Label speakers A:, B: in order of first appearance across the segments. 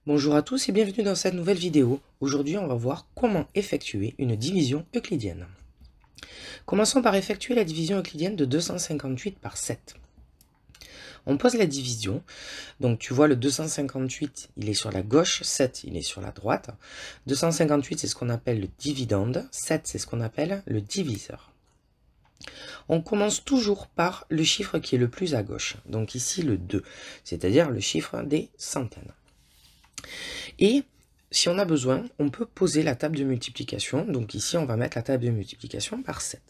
A: Bonjour à tous et bienvenue dans cette nouvelle vidéo. Aujourd'hui, on va voir comment effectuer une division euclidienne. Commençons par effectuer la division euclidienne de 258 par 7. On pose la division, donc tu vois le 258, il est sur la gauche, 7, il est sur la droite. 258, c'est ce qu'on appelle le dividende, 7, c'est ce qu'on appelle le diviseur. On commence toujours par le chiffre qui est le plus à gauche, donc ici le 2, c'est-à-dire le chiffre des centaines. Et si on a besoin, on peut poser la table de multiplication. Donc ici, on va mettre la table de multiplication par 7.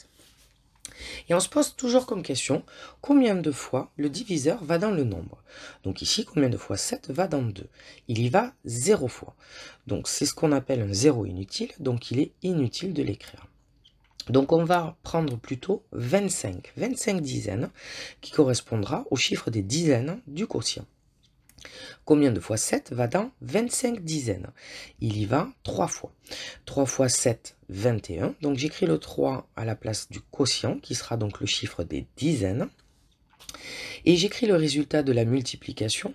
A: Et on se pose toujours comme question, combien de fois le diviseur va dans le nombre? Donc ici, combien de fois 7 va dans 2? Il y va 0 fois. Donc c'est ce qu'on appelle un 0 inutile, donc il est inutile de l'écrire. Donc on va prendre plutôt 25 dizaines, qui correspondra au chiffre des dizaines du quotient. Combien de fois 7 va dans 25 dizaines? Il y va 3 fois. 3 fois 7, 21. Donc j'écris le 3 à la place du quotient, qui sera donc le chiffre des dizaines. Et j'écris le résultat de la multiplication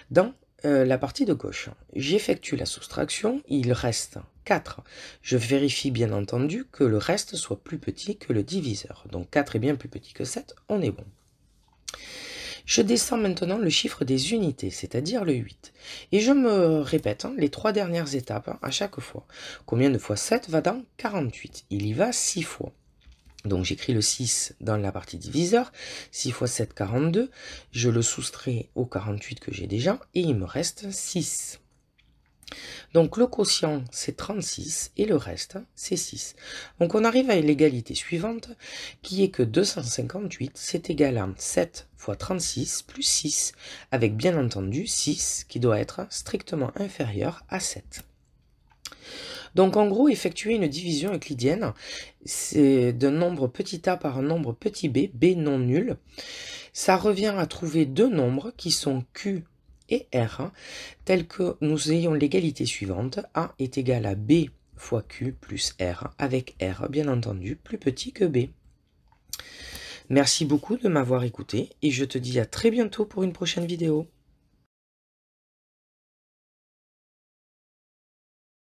A: dans la partie de gauche. J'effectue la soustraction, il reste 4. Je vérifie bien entendu que le reste soit plus petit que le diviseur. Donc 4 est bien plus petit que 7, on est bon. Je descends maintenant le chiffre des unités, c'est-à-dire le 8. Et je me répète les 3 dernières étapes à chaque fois. Combien de fois 7 va dans 48? Il y va 6 fois. Donc j'écris le 6 dans la partie diviseur. 6 fois 7, 42. Je le soustrais au 48 que j'ai déjà et il me reste 6. Donc le quotient c'est 36 et le reste c'est 6. Donc on arrive à l'égalité suivante qui est que 258 c'est égal à 7 fois 36 plus 6 avec bien entendu 6 qui doit être strictement inférieur à 7. Donc en gros effectuer une division euclidienne c'est d'un nombre petit a par un nombre petit b, b non nul. Ça revient à trouver deux nombres qui sont q et R, tels que nous ayons l'égalité suivante, A est égal à B fois Q plus R, avec R bien entendu plus petit que B. Merci beaucoup de m'avoir écouté et je te dis à très bientôt pour une prochaine vidéo.